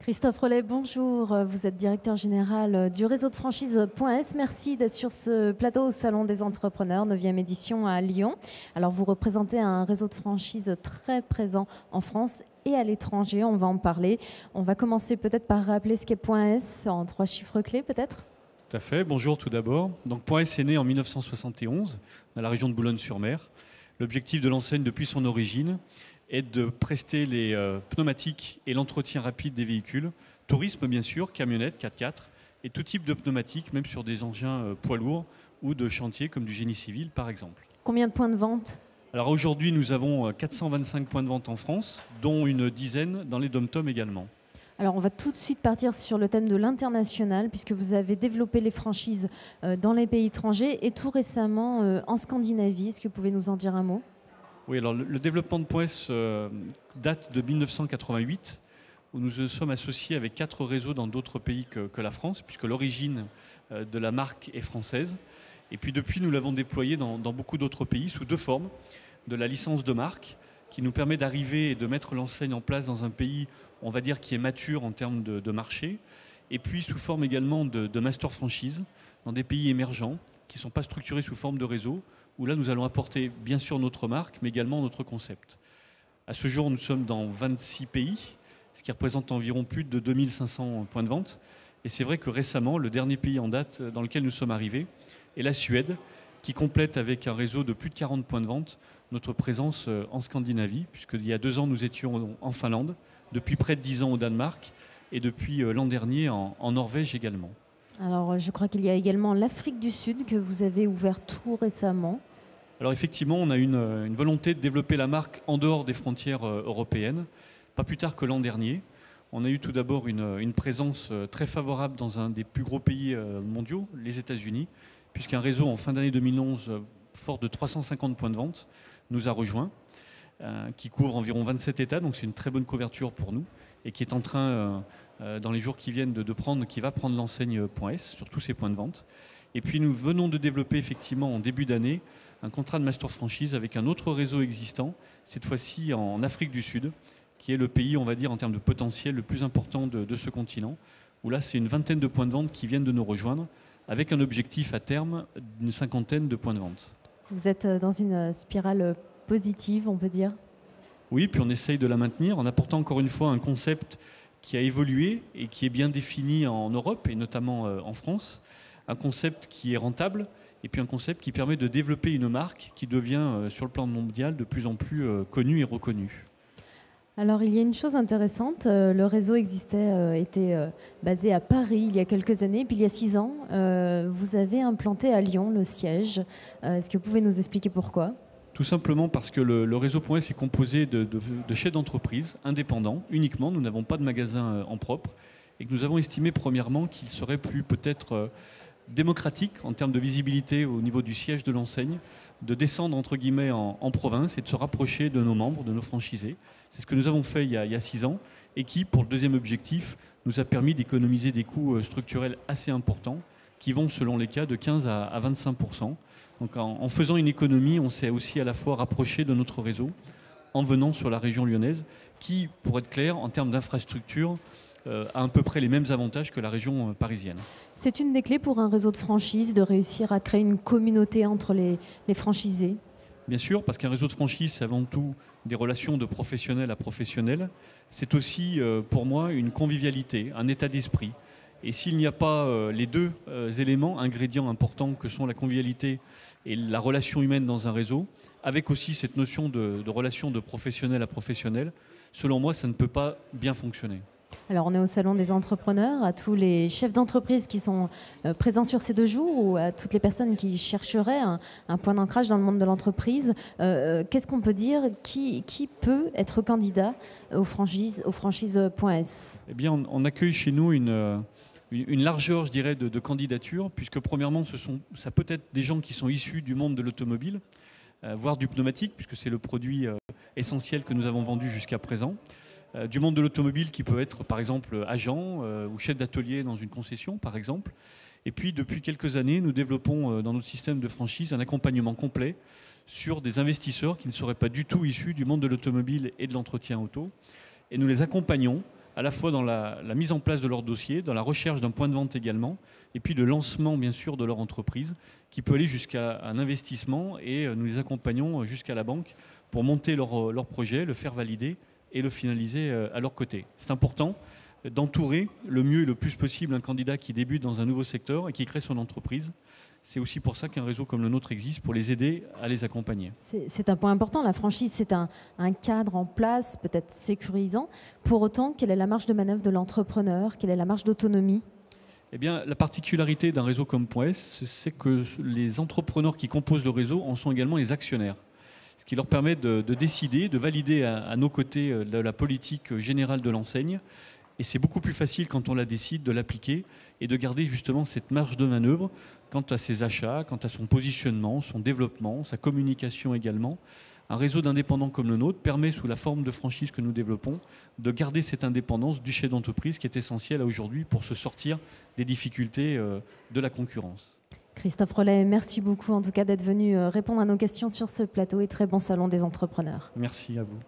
Christophe Rollet, bonjour. Vous êtes directeur général du réseau de franchise.s. Merci d'être sur ce plateau au Salon des entrepreneurs, 9e édition à Lyon. Alors, vous représentez un réseau de franchise très présent en France et à l'étranger. On va en parler. On va commencer peut-être par rappeler ce qu'est .s en 3 chiffres clés, peut-être. Tout à fait. Bonjour tout d'abord. Donc .s est né en 1971 dans la région de Boulogne-sur-Mer. L'objectif de l'enseigne depuis son origine est de prester les pneumatiques et l'entretien rapide des véhicules, tourisme bien sûr, camionnettes, 4x4 et tout type de pneumatiques, même sur des engins poids lourds ou de chantier comme du génie civil par exemple. Combien de points de vente ? Alors aujourd'hui nous avons 425 points de vente en France, dont une dizaine dans les dom-toms également. Alors, on va tout de suite partir sur le thème de l'international, puisque vous avez développé les franchises dans les pays étrangers et tout récemment en Scandinavie. Est-ce que vous pouvez nous en dire un mot ? Oui, alors le développement de .s date de 1988, où nous nous sommes associés avec 4 réseaux dans d'autres pays que la France, puisque l'origine de la marque est française. Et puis depuis, nous l'avons déployé dans beaucoup d'autres pays sous 2 formes. De la licence de marque, qui nous permet d'arriver et de mettre l'enseigne en place dans un pays, on va dire, qui est mature en termes de marché, et puis sous forme également de master franchise, dans des pays émergents, qui ne sont pas structurés sous forme de réseau, où là nous allons apporter bien sûr notre marque, mais également notre concept. À ce jour, nous sommes dans 26 pays, ce qui représente environ plus de 2500 points de vente. Et c'est vrai que récemment, le dernier pays en date dans lequel nous sommes arrivés est la Suède, qui complète avec un réseau de plus de 40 points de vente notre présence en Scandinavie, puisqu'il y a 2 ans, nous étions en Finlande, depuis près de 10 ans au Danemark, et depuis l'an dernier en Norvège également. Alors, je crois qu'il y a également l'Afrique du Sud que vous avez ouvert tout récemment. Alors effectivement, on a une volonté de développer la marque en dehors des frontières européennes, pas plus tard que l'an dernier. On a eu tout d'abord une présence très favorable dans un des plus gros pays mondiaux, les États-Unis, puisqu'un réseau en fin d'année 2011, fort de 350 points de vente, nous a rejoints, qui couvre environ 27 États, donc c'est une très bonne couverture pour nous, et qui est en train, dans les jours qui viennent, qui va prendre l'enseigne .s sur tous ces points de vente. Et puis nous venons de développer effectivement en début d'année un contrat de master franchise avec un autre réseau existant, cette fois-ci en Afrique du Sud, qui est le pays, on va dire, en termes de potentiel le plus important de ce continent, où là c'est une vingtaine de points de vente qui viennent de nous rejoindre, avec un objectif à terme d'une 50aine de points de vente. Vous êtes dans une spirale positive, on peut dire ? Oui, puis on essaye de la maintenir en apportant encore une fois un concept qui a évolué et qui est bien défini en Europe et notamment en France. Un concept qui est rentable et puis un concept qui permet de développer une marque qui devient sur le plan mondial de plus en plus connue et reconnue. Alors, il y a une chose intéressante. Le réseau était basé à Paris il y a quelques années. Puis il y a 6 ans, vous avez implanté à Lyon le siège. Est-ce que vous pouvez nous expliquer pourquoi ? Tout simplement parce que le réseau .s est composé de chefs d'entreprise indépendants uniquement. Nous n'avons pas de magasin en propre. Et que nous avons estimé premièrement qu'il serait plus peut-être démocratique en termes de visibilité au niveau du siège de l'enseigne, de descendre entre guillemets en province et de se rapprocher de nos membres, de nos franchisés. C'est ce que nous avons fait il y a 6 ans et qui, pour le deuxième objectif, nous a permis d'économiser des coûts structurels assez importants qui vont, selon les cas, de 15 à 25%. Donc en faisant une économie, on s'est aussi à la fois rapproché de notre réseau en venant sur la région lyonnaise qui, pour être clair, en termes d'infrastructure, a à peu près les mêmes avantages que la région parisienne. C'est une des clés pour un réseau de franchise de réussir à créer une communauté entre les franchisés. Bien sûr, parce qu'un réseau de franchise, c'est avant tout des relations de professionnel à professionnel. C'est aussi, pour moi, une convivialité, un état d'esprit. Et s'il n'y a pas les 2 éléments, ingrédients importants que sont la convivialité et la relation humaine dans un réseau, avec aussi cette notion de relation de professionnel à professionnel, selon moi, ça ne peut pas bien fonctionner. Alors, on est au Salon des entrepreneurs, à tous les chefs d'entreprise qui sont présents sur ces 2 jours ou à toutes les personnes qui chercheraient un point d'ancrage dans le monde de l'entreprise. Qu'est-ce qu'on peut dire ? Qui peut être candidat aux franchises.s ? Eh bien, on accueille chez nous une largeur, je dirais, de candidatures, puisque premièrement, ça peut être des gens qui sont issus du monde de l'automobile, voire du pneumatique, puisque c'est le produit essentiel que nous avons vendu jusqu'à présent. Du monde de l'automobile qui peut être par exemple agent ou chef d'atelier dans une concession par exemple. Et puis depuis quelques années, nous développons dans notre système de franchise un accompagnement complet sur des investisseurs qui ne seraient pas du tout issus du monde de l'automobile et de l'entretien auto. Et nous les accompagnons à la fois dans la mise en place de leur dossier, dans la recherche d'un point de vente également, et puis le lancement bien sûr de leur entreprise, qui peut aller jusqu'à un investissement, et nous les accompagnons jusqu'à la banque pour monter leur projet, le faire valider et le finaliser à leur côté. C'est important d'entourer le mieux et le plus possible un candidat qui débute dans un nouveau secteur et qui crée son entreprise. C'est aussi pour ça qu'un réseau comme le nôtre existe, pour les aider à les accompagner. C'est un point important. La franchise, c'est un cadre en place, peut-être sécurisant. Pour autant, quelle est la marge de manœuvre de l'entrepreneur? Quelle est la marge d'autonomie? Eh bien, la particularité d'un réseau comme Point S, c'est que les entrepreneurs qui composent le réseau en sont également les actionnaires. Ce qui leur permet de décider, de valider à nos côtés de la politique générale de l'enseigne. Et c'est beaucoup plus facile quand on la décide de l'appliquer et de garder justement cette marge de manœuvre quant à ses achats, quant à son positionnement, son développement, sa communication également. Un réseau d'indépendants comme le nôtre permet, sous la forme de franchise que nous développons, de garder cette indépendance du chef d'entreprise qui est essentielle aujourd'hui pour se sortir des difficultés de la concurrence. Christophe Rollet, merci beaucoup en tout cas d'être venu répondre à nos questions sur ce plateau et très bon salon des entrepreneurs. Merci à vous.